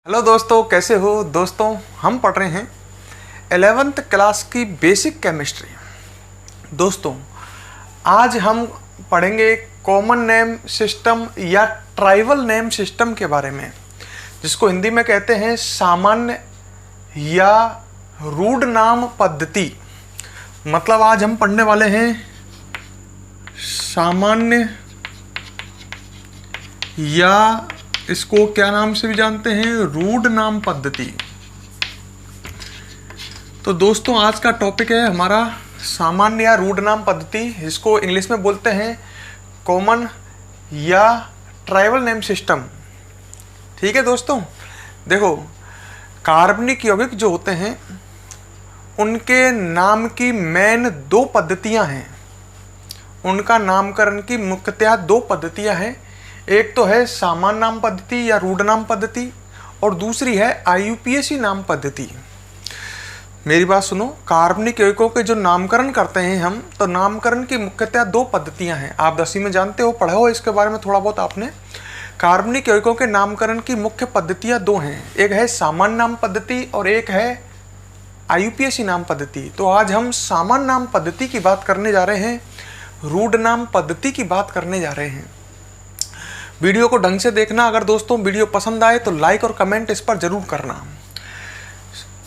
Hello दोस्तों, कैसे हो दोस्तों। हम पढ़ रहे हैं 11th क्लास की बेसिक केमिस्ट्री। दोस्तों आज हम पढ़ेंगे कॉमन नेम सिस्टम या ट्राइबल नेम सिस्टम के बारे में, जिसको हिंदी में कहते हैं सामान्य या रूढ़ नाम पद्धति। मतलब आज हम पढ़ने वाले हैं सामान्य या इसको क्या नाम से भी जानते हैं, रूढ़ नाम पद्धति। तो दोस्तों आज का टॉपिक है हमारा सामान्य या रूढ़ नाम पद्धति, इसको इंग्लिश में बोलते हैं कॉमन या ट्राइबल नेम सिस्टम। ठीक है दोस्तों, देखो कार्बनिक यौगिक जो होते हैं उनके नाम की मेन दो पद्धतियां हैं। उनका नामकरण की मुख्यतः दो पद्धतियां हैं। एक तो है सामान्य नाम पद्धति या रूढ़ नाम पद्धति और दूसरी है IUPAC नाम पद्धति। मेरी बात सुनो, कार्बनिक यौगिकों के जो नामकरण करते हैं हम, तो नामकरण की मुख्यतः दो पद्धतियां हैं। आप 10वीं में जानते हो, पढ़े हो इसके बारे में थोड़ा बहुत आपने। कार्बनिक यौगिकों के नामकरण की मुख्य पद्धतियां दो हैं, एक है सामान्य नाम पद्धति और एक है IUPAC नाम पद्धति। तो आज हम सामान्य नाम पद्धति की बात करने जा रहे हैं, रूढ़ नाम पद्धति की बात करने जा रहे हैं। वीडियो को ढंग से देखना। अगर दोस्तों वीडियो पसंद आए तो लाइक और कमेंट इस पर जरूर करना।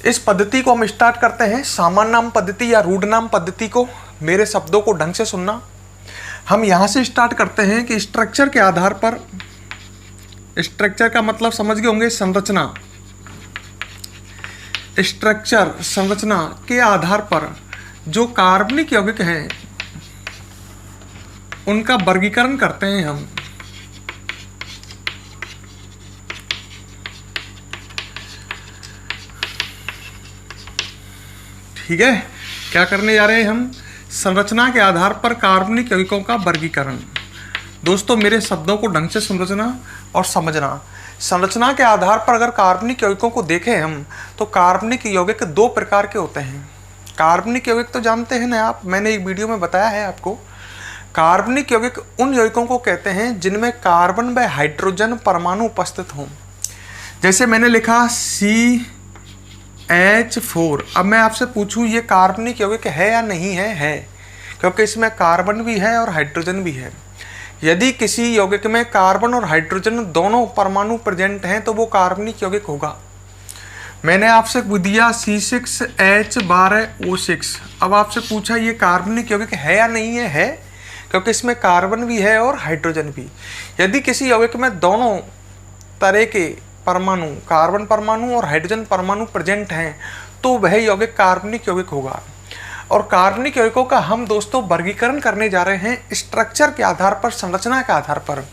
इस पद्धति को हम स्टार्ट करते हैं, सामान्य नाम पद्धति या रूढ़ नाम पद्धति को। मेरे शब्दों को ढंग से सुनना। हम यहाँ से स्टार्ट करते हैं कि स्ट्रक्चर के आधार पर, स्ट्रक्चर का मतलब समझ गए होंगे, संरचना। स्ट्रक्चर संरचना के आधार पर जो कार्बनिक यौगिक हैं उनका वर्गीकरण करते हैं हम। ठीक है, क्या करने जा रहे हैं हम, संरचना के आधार पर कार्बनिक यौगिकों का वर्गीकरण। दोस्तों मेरे शब्दों को ढंग से समझना और समझना। संरचना के आधार पर अगर कार्बनिक यौगिकों को देखें हम, तो कार्बनिक यौगिक दो प्रकार के होते हैं। कार्बनिक यौगिक तो जानते हैं ना आप, मैंने एक वीडियो में बताया है आपको। कार्बनिक यौगिक उन यौगिकों को कहते हैं जिनमें कार्बन व हाइड्रोजन परमाणु उपस्थित हों। जैसे मैंने लिखा CH4। अब मैं आपसे पूछूं ये कार्बनिक यौगिक है या नहीं है? है, क्योंकि इसमें कार्बन भी है और हाइड्रोजन भी है। यदि किसी यौगिक में कार्बन और हाइड्रोजन दोनों परमाणु प्रेजेंट हैं तो वो कार्बनिक यौगिक होगा। मैंने आपसे दिया C6H12O6। अब आपसे पूछा ये कार्बनिक यौगिक है या नहीं है? है, क्योंकि इसमें कार्बन भी है और हाइड्रोजन भी। यदि किसी यौगिक में दोनों तरह के परमाणु, कार्बन परमाणु और हाइड्रोजन परमाणु प्रेजेंट हैं, तो वह यौगिक कार्बनिक यौगिक होगा। और कार्बनिक यौगिकों का हम दोस्तों वर्गीकरण करने जा रहे हैं स्ट्रक्चर के आधार पर, संरचना के आधार पर।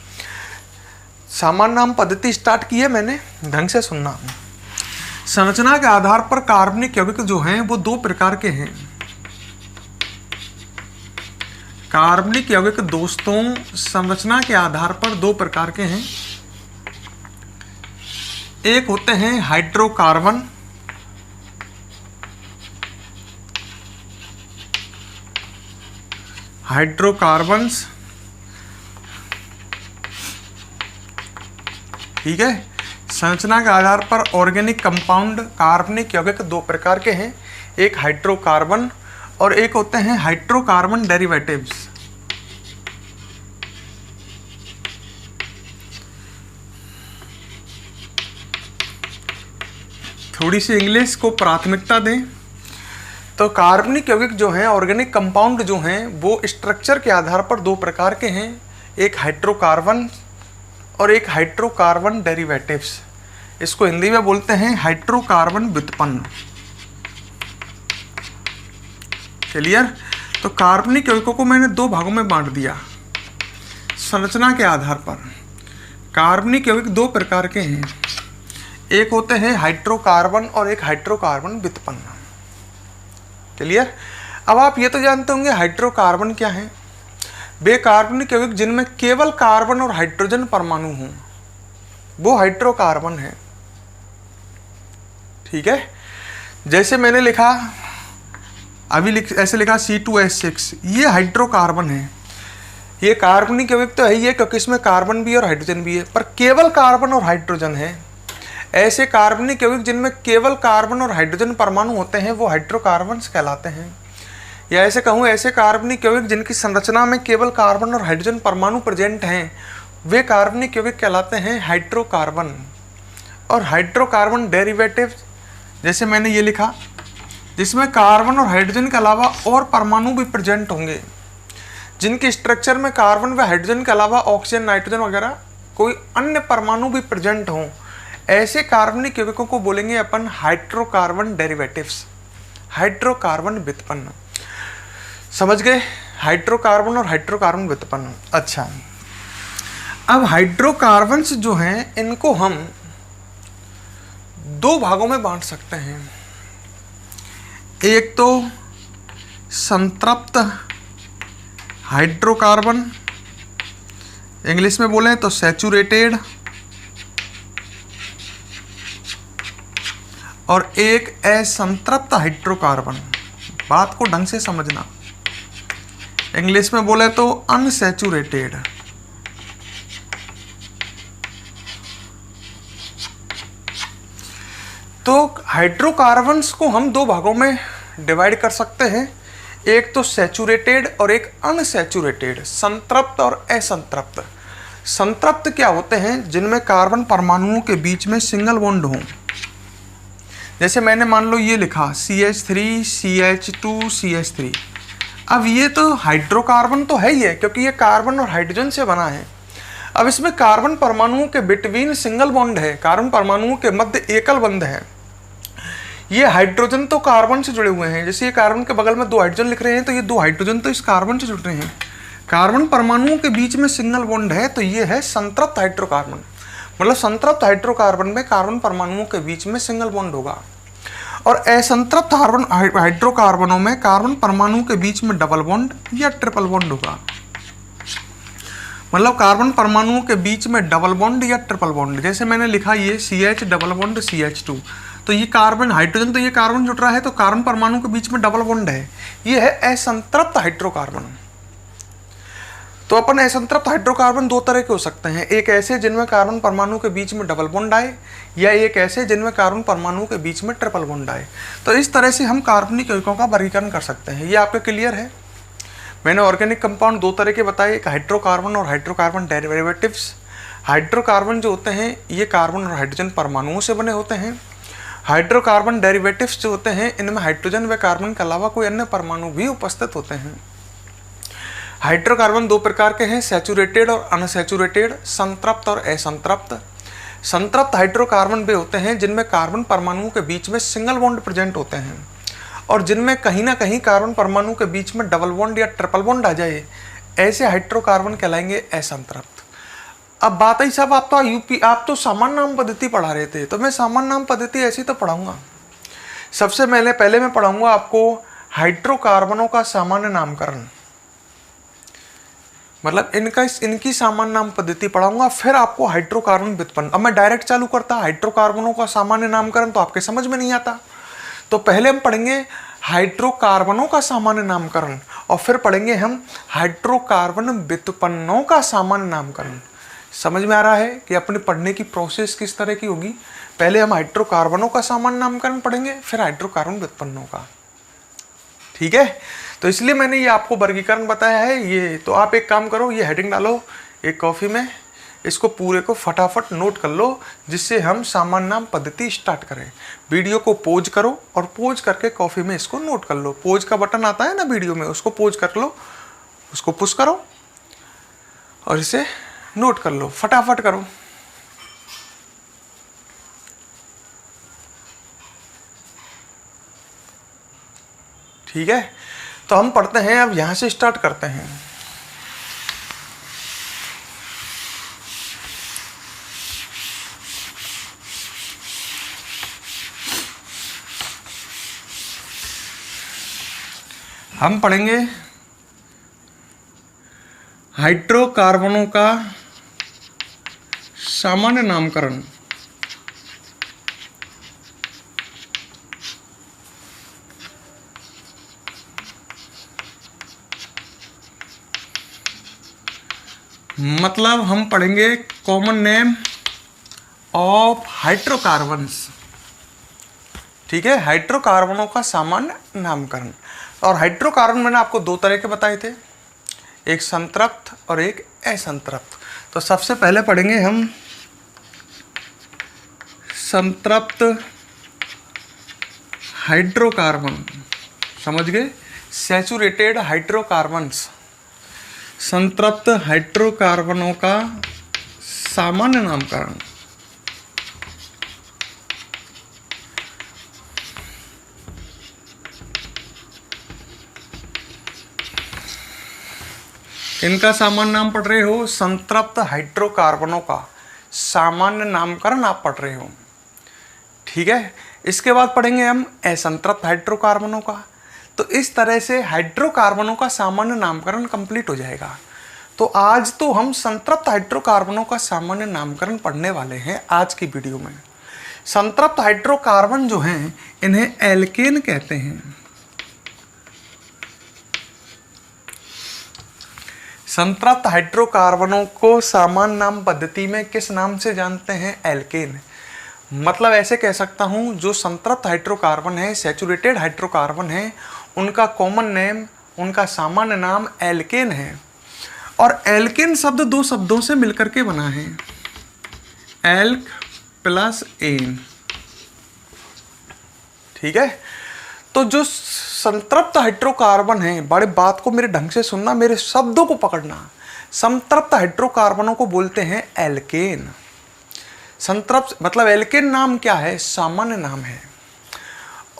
सामान्य नाम पद्धति स्टार्ट की है मैंने, ढंग से सुनना। संरचना के आधार पर कार्बनिक यौगिक जो हैं वो दो प्रकार के हैं। कार्बनिक यौगिक दोस्तों संरचना के आधार पर दो प्रकार के हैं। एक होते हैं हाइड्रोकार्बन, हाइड्रोकार्बन्स। ठीक है, संरचना के आधार पर ऑर्गेनिक कंपाउंड कार्बनिक यौगिक दो प्रकार के हैं, एक हाइड्रोकार्बन और एक होते हैं हाइड्रोकार्बन डेरिवेटिव्स। थोड़ी सी इंग्लिश को प्राथमिकता दें। तो कार्बनिक यौगिक जो हैं, ऑर्गेनिक कंपाउंड जो हैं, वो स्ट्रक्चर के आधार पर दो प्रकार के हैं, एक हाइड्रोकार्बन और एक हाइड्रोकार्बन डेरिवेटिव्स। इसको हिंदी में बोलते हैं हाइड्रोकार्बन व्युत्पन्न। क्लियर? तो कार्बनिक यौगिकों को मैंने दो भागों में बांट दिया संरचना के आधार पर। कार्बनिक यौगिक दो प्रकार के हैं, एक होते हैं हाइड्रोकार्बन और एक हाइड्रोकार्बन व्युत्पन्न। क्लियर? अब आप ये तो जानते होंगे हाइड्रोकार्बन क्या है। वे कार्बनिक यौगिक जिनमें केवल कार्बन और हाइड्रोजन परमाणु हों, वो हाइड्रोकार्बन है। ठीक है, जैसे मैंने लिखा अभी ऐसे लिखा C2H6, ये हाइड्रोकार्बन है। ये कार्बनिक यौगिक तो है ही है, क्योंकि इसमें कार्बन भी और हाइड्रोजन भी है, पर केवल कार्बन और हाइड्रोजन है। ऐसे कार्बनिक यौगिक जिनमें केवल कार्बन और हाइड्रोजन परमाणु होते हैं वो हाइड्रोकार्बन्स कहलाते हैं। या ऐसे कहूँ, ऐसे कार्बनिक यौगिक जिनकी संरचना में केवल कार्बन और हाइड्रोजन परमाणु प्रेजेंट हैं वे कार्बनिक यौगिक कहलाते हैं हाइड्रोकार्बन। और हाइड्रोकार्बन डेरिवेटिव, जैसे मैंने ये लिखा, जिसमें कार्बन और हाइड्रोजन के अलावा और परमाणु भी प्रेजेंट होंगे, जिनके स्ट्रक्चर में कार्बन व हाइड्रोजन के अलावा ऑक्सीजन, नाइट्रोजन वगैरह कोई अन्य परमाणु भी प्रेजेंट हों, ऐसे कार्बनिक यौगिकों को बोलेंगे अपन हाइड्रोकार्बन डेरिवेटिव्स, हाइड्रोकार्बन व्युत्पन्न। समझ गए? हाइड्रोकार्बन और हाइड्रोकार्बन व्युत्पन्न। अच्छा, अब हाइड्रोकार्बन्स जो हैं इनको हम दो भागों में बांट सकते हैं। एक तो संतृप्त हाइड्रोकार्बन, इंग्लिश में बोलें तो सैचुरेटेड, और एक असंतृप्त हाइड्रोकार्बन। बात को ढंग से समझना, इंग्लिश में बोले तो अनसैचुरेटेड। तो हाइड्रोकार्बन्स को हम दो भागों में डिवाइड कर सकते हैं, एक तो सैचुरेटेड और एक अनसैचुरेटेड, संतृप्त और असंतृप्त। संतृप्त क्या होते हैं? जिनमें कार्बन परमाणुओं के बीच में सिंगल बॉन्ड हो। जैसे मैंने मान लो ये लिखा CH3 CH2 CH3। अब ये तो हाइड्रोकार्बन तो है ही है, क्योंकि ये कार्बन और हाइड्रोजन से बना है। अब इसमें कार्बन परमाणुओं के बिटवीन सिंगल बॉन्ड है, कार्बन परमाणुओं के मध्य एकल बंध है। ये हाइड्रोजन तो कार्बन से जुड़े हुए हैं, जैसे ये कार्बन के बगल में दो हाइड्रोजन लिख रहे हैं तो ये दो हाइड्रोजन तो इस कार्बन से जुड़ रहे हैं। कार्बन परमाणुओं के बीच में सिंगल बॉन्ड है, तो ये है संतृप्त हाइड्रोकार्बन। मतलब संतृप्त हाइड्रोकार्बन में कार्बन परमाणुओं के बीच में सिंगल बॉन्ड होगा। और असंतृप्त हाइड्रोकार्बनों में कार्बन परमाणु के बीच में डबल बॉन्ड या ट्रिपल बॉन्ड होगा। मतलब कार्बन परमाणुओं के बीच में डबल बॉन्ड या ट्रिपल बॉन्ड। जैसे मैंने लिखा ये CH डबल बॉन्ड CH2, तो ये कार्बन हाइड्रोजन तो ये कार्बन जुड़ रहा है, तो कार्बन परमाणु के बीच में डबल बॉन्ड है। ये है असंतृप्त हाइड्रोकार्बन। तो अपन असंतृप्त हाइड्रोकार्बन दो तरह के हो सकते हैं, एक ऐसे जिनमें कार्बन परमाणु के बीच में डबल बॉन्ड आए, या एक ऐसे जिनमें कार्बन परमाणु के बीच में ट्रिपल बॉन्ड आए। तो इस तरह से हम कार्बनिक यौगिकों का वर्गीकरण कर सकते हैं। ये आपके क्लियर है? मैंने ऑर्गेनिक कंपाउंड दो तरह के बताए, एक हाइड्रोकार्बन और हाइड्रोकार्बन डेरिवेटिव्स। हाइड्रोकार्बन जो होते हैं ये कार्बन और हाइड्रोजन परमाणुओं से बने होते हैं। हाइड्रोकार्बन डेरिवेटिव्स जो होते हैं इनमें हाइड्रोजन व कार्बन के अलावा कोई अन्य परमाणु भी उपस्थित होते हैं। हाइड्रोकार्बन दो प्रकार के हैं, सैचुरेटेड और अनसैचुरेटेड, संतृप्त और असंतृप्त। संतृप्त हाइड्रोकार्बन वे होते हैं जिनमें कार्बन परमाणुओं के बीच में सिंगल बॉन्ड प्रेजेंट होते हैं और जिनमें कहीं ना कहीं कार्बन परमाणु के बीच में डबल बॉन्ड या ट्रिपल बॉन्ड आ जाए, ऐसे हाइड्रोकार्बन कहलाएंगे असंतृप्त। अब बात आई साहब, आप तो सामान्य नाम पद्धति पढ़ा रहे थे, तो मैं सामान्य नाम पद्धति ऐसी तो पढ़ाऊंगा। सबसे पहले मैं पढ़ाऊंगा आपको हाइड्रोकार्बनों का सामान्य नामकरण, मतलब इनकी सामान्य नाम पद्धति पढ़ाऊंगा, फिर आपको हाइड्रोकार्बन व्युत्पन्न। अब मैं डायरेक्ट चालू करता हाइड्रोकार्बनों का सामान्य नामकरण तो आपके समझ में नहीं आता, तो पहले हम पढ़ेंगे हाइड्रोकार्बनों का सामान्य नामकरण और फिर पढ़ेंगे हम हाइड्रोकार्बन व्युत्पन्नों का सामान्य नामकरण। समझ में आ रहा है कि अपने पढ़ने की प्रोसेस किस तरह की होगी? पहले हम हाइड्रोकार्बनों का सामान्य नामकरण पढ़ेंगे, फिर हाइड्रोकार्बन व्युत्पन्नों का। ठीक है, तो इसलिए मैंने ये आपको वर्गीकरण बताया है। ये तो आप एक काम करो, ये हेडिंग डालो एक कॉपी में, इसको पूरे को फटाफट नोट कर लो, जिससे हम सामान्य नाम पद्धति स्टार्ट करें। वीडियो को पोज करो और पोज करके कॉपी में इसको नोट कर लो। पोज का बटन आता है ना वीडियो में, उसको पोज कर लो, उसको पुश करो और इसे नोट कर लो, फटाफट करो। ठीक है, तो हम पढ़ते हैं, अब यहां से स्टार्ट करते हैं। हम पढ़ेंगे हाइड्रोकार्बनों का सामान्य नामकरण। मतलब हम पढ़ेंगे कॉमन नेम ऑफ हाइड्रोकार्बन्स। ठीक है, हाइड्रोकार्बनों का सामान्य नामकरण। और हाइड्रोकार्बन मैंने आपको दो तरह के बताए थे, एक संतृप्त और एक असंतृप्त। तो सबसे पहले पढ़ेंगे हम संतृप्त हाइड्रोकार्बन, समझ गए, सैचुरेटेड हाइड्रोकार्बन्स। संतृप्त हाइड्रोकार्बनों का सामान्य नामकरण। इनका सामान्य नाम पढ़ रहे हो, संतृप्त हाइड्रोकार्बनों का सामान्य नामकरण आप पढ़ रहे हो। ठीक है, इसके बाद पढ़ेंगे हम असंतृप्त हाइड्रोकार्बनों का। तो इस तरह से हाइड्रोकार्बनों का सामान्य नामकरण कंप्लीट हो जाएगा। तो आज तो हम संतृप्त हाइड्रोकार्बनों का सामान्य नामकरण पढ़ने वाले हैं आज की वीडियो में। संतृप्त हाइड्रोकार्बन जो हैं इन्हें एल्केन कहते हैं। संतृप्त हाइड्रोकार्बनों को सामान्य नाम पद्धति में किस नाम से जानते हैं? एल्केन। मतलब ऐसे कह सकता हूं, जो संतृप्त हाइड्रोकार्बन है, सैचुरेटेड हाइड्रोकार्बन है, उनका कॉमन नेम, उनका सामान्य नाम एल्केन है। और एल्केन शब्द दो शब्दों से मिलकर के बना है, एल्क प्लस एन। ठीक है, तो जो संतृप्त हाइड्रोकार्बन है, बड़े बात को मेरे ढंग से सुनना, मेरे शब्दों को पकड़ना। संतृप्त हाइड्रोकार्बनों को बोलते हैं एल्केन। संतृप्त मतलब एल्केन नाम क्या है? सामान्य नाम है।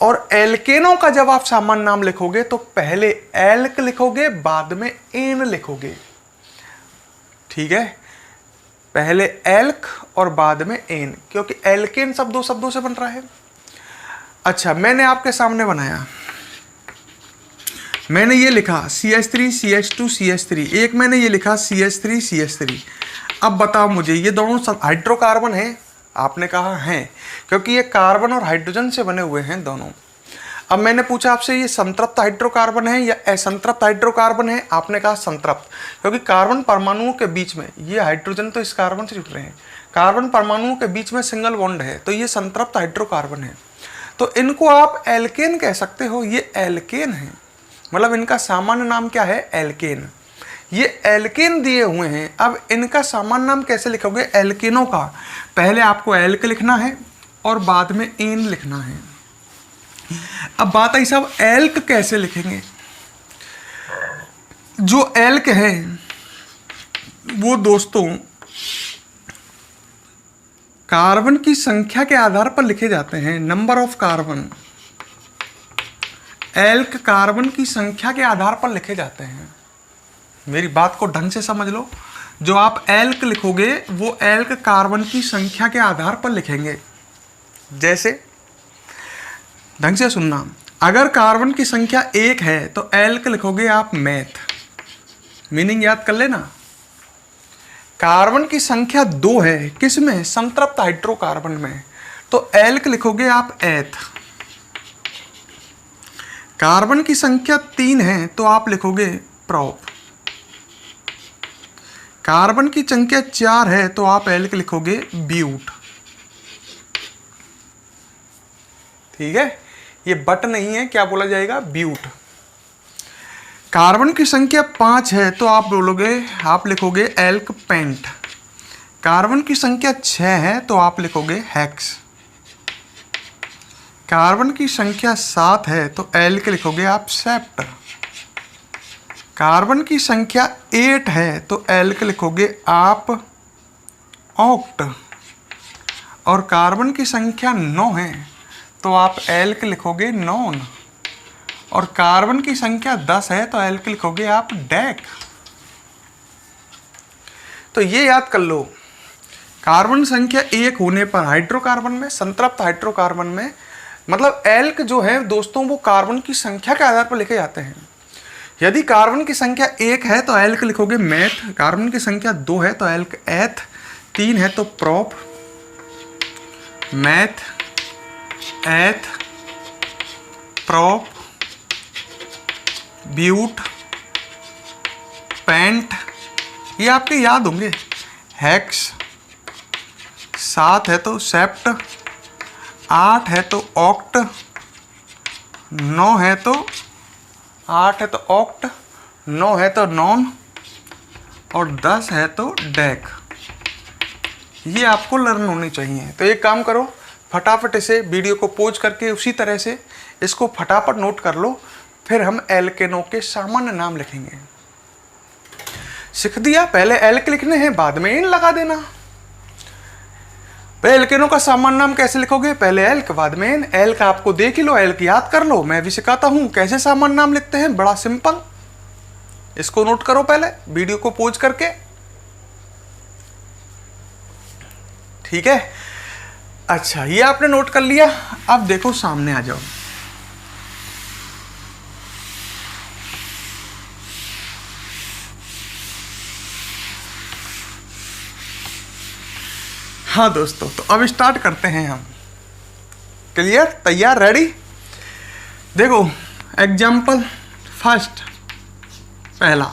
और एल्केनों का जब आप सामान्य नाम लिखोगे तो पहले एल्क लिखोगे, बाद में एन लिखोगे। ठीक है, पहले एल्क और बाद में एन, क्योंकि एल्केन शब्द दो शब्दों से बन रहा है। अच्छा, मैंने आपके सामने बनाया, मैंने ये लिखा CH3 CH2 CH3, एक मैंने ये लिखा CH3 CH3। अब बताओ मुझे, ये दोनों सब हाइड्रोकार्बन है? आपने कहा हैं, क्योंकि ये कार्बन और हाइड्रोजन से बने हुए हैं दोनों। अब मैंने पूछा आपसे, ये संतृप्त हाइड्रोकार्बन है या असंतृप्त हाइड्रोकार्बन है? आपने कहा संतृप्त, क्योंकि कार्बन परमाणुओं के बीच में, ये हाइड्रोजन तो इस कार्बन से जुड़ रहे हैं, कार्बन परमाणुओं के बीच में सिंगल बॉन्ड है, तो ये संतृप्त हाइड्रोकार्बन है। तो इनको आप एल्केन कह सकते हो, ये एल्केन है। मतलब इनका सामान्य नाम क्या है? एल्केन। ये एल्केन दिए हुए हैं। अब इनका सामान्य नाम कैसे लिखोगे? एल्केनों का पहले आपको एल्क लिखना है और बाद में एन लिखना है। अब बात आई साहब, एल्क कैसे लिखेंगे? जो एल्क है वो दोस्तों कार्बन की संख्या के आधार पर लिखे जाते हैं, number of carbon. Elk carbon की संख्या के आधार पर लिखे जाते हैं। मेरी बात को ढंग से समझ लो, जो आप एल्क लिखोगे वो एल्क कार्बन की संख्या के आधार पर लिखेंगे। जैसे, ढंग से सुनना, अगर कार्बन की संख्या 1 है तो एल्क लिखोगे आप मैथ। मीनिंग याद कर लेना। कार्बन की संख्या 2 है, किस में? संतृप्त हाइड्रोकार्बन में, तो एल्क लिखोगे आप एथ। कार्बन की संख्या 3 है तो आप लिखोगे प्रोप। कार्बन की संख्या 4 है तो आप एल्क लिखोगे ब्यूट। ठीक है, ये बट नहीं है, क्या बोला जाएगा? ब्यूट। कार्बन की संख्या 5 है तो आप लिखोगे एल्क पेंट। कार्बन की संख्या 6 है तो आप लिखोगे हेक्स। कार्बन की संख्या 7 है तो एल्क लिखोगे आप सेप्ट। कार्बन की संख्या 8 है तो एल्क लिखोगे आप ऑक्ट। और कार्बन की संख्या 9 है तो आप एल्क लिखोगे नॉन। और कार्बन की संख्या 10 है तो एल्क लिखोगे आप डेक। तो ये याद कर लो, कार्बन संख्या 1 होने पर हाइड्रोकार्बन में, संतृप्त हाइड्रोकार्बन में, मतलब एल्क जो है दोस्तों वो कार्बन की संख्या के आधार पर लिखे जाते हैं। यदि कार्बन की संख्या 1 है तो एल्क लिखोगे मैथ, कार्बन की संख्या 2 है तो एल्क एथ, 3 है तो प्रोप, मैथ, एथ, प्रोप, ब्यूट, पेंट, ये आपके याद होंगे, हेक्स, 7 है तो सेप्ट, 8 है तो ऑक्ट, 9 है तो 8 है तो ऑक्ट, 9 है तो नॉन और 10 है तो डेक। ये आपको लर्न होनी चाहिए। तो एक काम करो, फटाफट इसे वीडियो को पॉज करके उसी तरह से इसको फटाफट नोट कर लो, फिर हम एल्केनों के सामान्य नाम लिखेंगे। सीख दिया, पहले एल्क लिखने हैं बाद में इन लगा देना। पहले एल्केनों का सामान्य नाम कैसे लिखोगे, पहले एल्क बाद में इन। एल्क आपको देख ही लो, एल्क याद कर लो, मैं भी सिखाता हूं कैसे सामान्य नाम लिखते हैं, बड़ा सिंपल। इसको नोट करो पहले वीडियो को पॉज करके, ठीक है। अच्छा, ये आपने नोट कर लिया। अब देखो सामने आ जाओ। हाँ दोस्तों, तो अब स्टार्ट करते हैं हम। क्लियर, तैयार, रेडी। देखो एग्जाम्पल फर्स्ट, पहला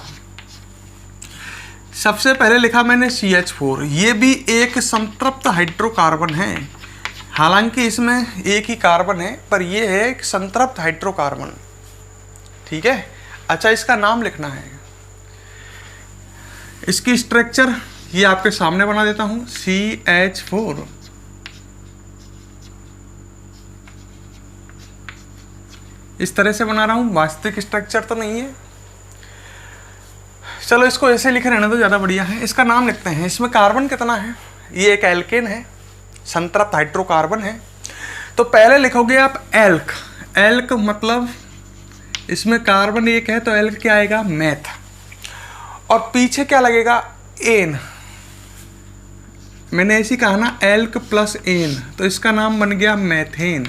सबसे पहले लिखा मैंने CH4। ये भी एक संतृप्त हाइड्रोकार्बन है, हालांकि इसमें एक ही कार्बन है, पर ये है एक संतृप्त हाइड्रोकार्बन, ठीक है। अच्छा, इसका नाम लिखना है। इसकी स्ट्रक्चर ये आपके सामने बना देता हूं, CH4। इस तरह से बना रहा हूं, वास्तविक स्ट्रक्चर तो नहीं है, चलो इसको ऐसे लिखे रहने दो, ज़्यादा बढ़िया है। इसका नाम लिखते हैं। इसमें कार्बन कितना है, ये एक एल्केन है, संतृप्त हाइड्रोकार्बन है। तो पहले लिखोगे आप एल्क। एल्क मतलब इसमें कार्बन एक है तो एल्क क्या आएगा, मैथ। और पीछे क्या लगेगा, एन। मैंने ऐसी कहा ना, एल्क प्लस एन, तो इसका नाम बन गया मैथेन।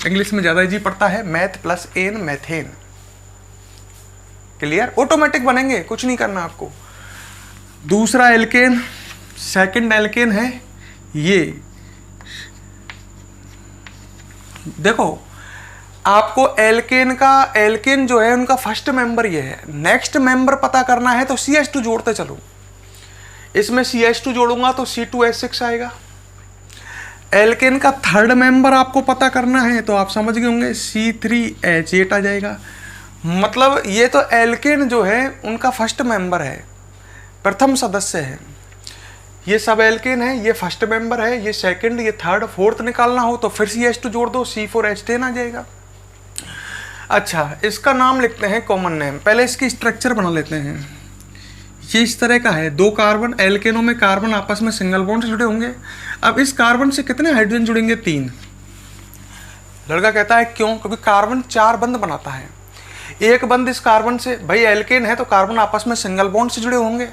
इंग्लिश में ज़्यादा इजी पड़ता है, meth plus ane, methane. Clear, automatic बनेंगे, कुछ नहीं करना आपको। दूसरा एल्केन, सेकंड एल्केन है ये। देखो आपको एल्केन जो है उनका फर्स्ट मेंबर ये है। नेक्स्ट मेंबर पता करना है तो CH2 जोड़ते चलो। इसमें CH2 जोड़ूंगा तो C2H6 आएगा। एल्केन का थर्ड मेंबर आपको पता करना है तो आप समझ गए होंगे, C3H8 आ जाएगा। मतलब ये तो एल्केन जो है उनका फर्स्ट मेंबर है, प्रथम सदस्य है। ये सब एल्केन है, ये फर्स्ट मेंबर है, ये सेकंड, ये थर्ड, फोर्थ निकालना हो तो फिर CH2 जोड़ दो, C4H10 आ जाएगा। अच्छा, इसका नाम लिखते हैं कॉमन नेम। पहले इसकी स्ट्रक्चर बना लेते हैं। ये इस तरह का है, 2 कार्बन, एल्केनों में कार्बन आपस में सिंगल बॉन्ड से जुड़े होंगे। अब इस कार्बन से कितने हाइड्रोजन जुड़ेंगे, 3। लड़का कहता है क्यों, क्योंकि कार्बन 4 बंध बनाता है। एक बंध इस कार्बन से, भाई एल्केन है तो कार्बन आपस में सिंगल बॉन्ड से जुड़े होंगे,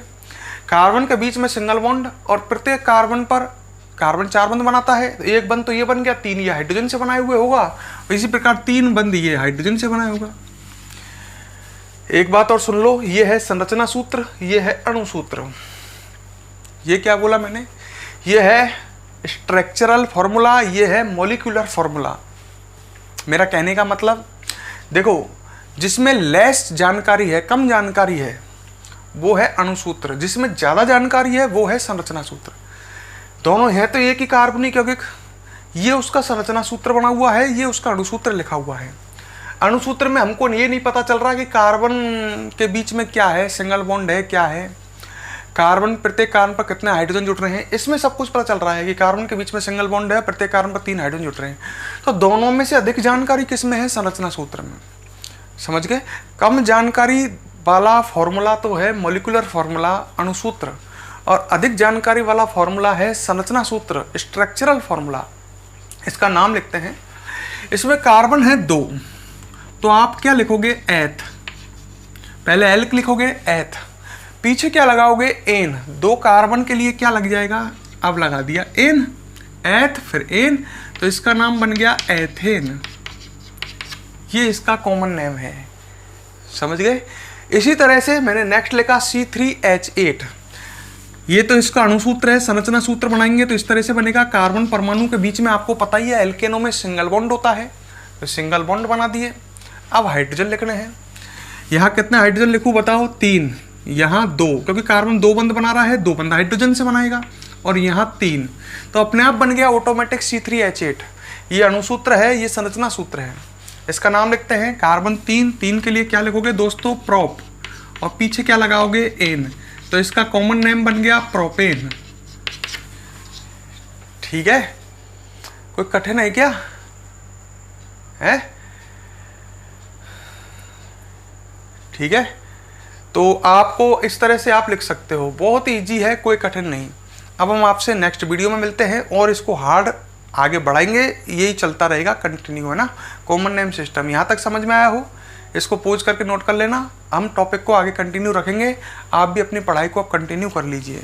कार्बन के बीच में सिंगल बॉन्ड, और प्रत्येक कार्बन पर कार्बन 4 बंध बनाता है। तो एक बंध तो ये बन गया, 3 ये हाइड्रोजन से बनाए हुए होगा, इसी प्रकार 3 बंध ये हाइड्रोजन से बनाए होगा। एक बात और सुन लो, ये है संरचना सूत्र, ये है अणु सूत्र। ये क्या बोला मैंने, ये है स्ट्रक्चरल फॉर्मूला, ये है मॉलिक्यूलर फॉर्मूला। मेरा कहने का मतलब, देखो जिसमें लेस जानकारी है, कम जानकारी है, वो है अणु सूत्र। जिसमें ज़्यादा जानकारी है वो है संरचना सूत्र। दोनों है तो एक ही कार्बनिक यौगिक, ये उसका संरचना सूत्र बना हुआ है, ये उसका अणु सूत्र लिखा हुआ है। अणु सूत्र में हमको ये नहीं पता चल रहा कि कार्बन के बीच में क्या है, सिंगल बॉन्ड है क्या है, कार्बन प्रत्येक कार्बन पर कितने हाइड्रोजन जुड़ रहे हैं, इसमें सब कुछ पता चल रहा है कि कार्बन के बीच में सिंगल बॉन्ड है, प्रत्येक कार्बन पर 3 हाइड्रोजन जुड़ रहे हैं। तो दोनों में से अधिक जानकारी किस में है, संरचना सूत्र में। समझ गए। कम जानकारी वाला फॉर्मूला तो है मॉलिक्यूलर फॉर्मूला, अणु सूत्र, और अधिक जानकारी वाला फॉर्मूला है संरचना सूत्र, स्ट्रक्चरल फॉर्मूला। इसका नाम लिखते हैं। इसमें कार्बन है 2, तो आप क्या लिखोगे, एथ। पहले एल्क लिखोगे, एथ, पीछे क्या लगाओगे, एन। 2 कार्बन के लिए क्या लग जाएगा, अब लगा दिया एन, एथ फिर एन, तो इसका नाम बन गया एथेन। ये इसका कॉमन नेम है, समझ गए। इसी तरह से मैंने नेक्स्ट लिखा C3H8। ये तो इसका अणुसूत्र है, संरचना सूत्र बनाएंगे तो इस तरह से बनेगा। कार्बन परमाणु के बीच में आपको पता ही है एल्केनों में सिंगल बॉन्ड होता है, तो सिंगल बॉन्ड बना दिए। अब हाइड्रोजन लिखने हैं। यहाँ कितने हाइड्रोजन लिखूँ बताओ, 3, यहाँ 2, क्योंकि कार्बन 2 बंध बना रहा है, 2 बंध हाइड्रोजन से बनाएगा, और यहाँ 3, तो अपने आप बन गया ऑटोमेटिक C3H8। ये अणुसूत्र है, ये संरचना सूत्र है। इसका नाम लिखते हैं कार्बन 3। 3 के लिए क्या लिखोगे दोस्तों? प्रोप, और पीछे क्या लगाओगे? एन, तो इसका कॉमन नेम बन गया प्रोपेन। ठीक है, कोई कठिन है क्या? है? ठीक है, तो आपको इस तरह से आप लिख सकते हो, बहुत इजी है, कोई कठिन नहीं। अब हम आपसे नेक्स्ट वीडियो में मिलते हैं और इसको हार्ड आगे बढ़ाएंगे, यही चलता रहेगा कंटिन्यू, है ना। कॉमन नेम सिस्टम यहाँ तक समझ में आया हो? इसको पोज करके नोट कर लेना, हम टॉपिक को आगे कंटिन्यू रखेंगे। आप भी अपनी पढ़ाई को अब कंटिन्यू कर लीजिए।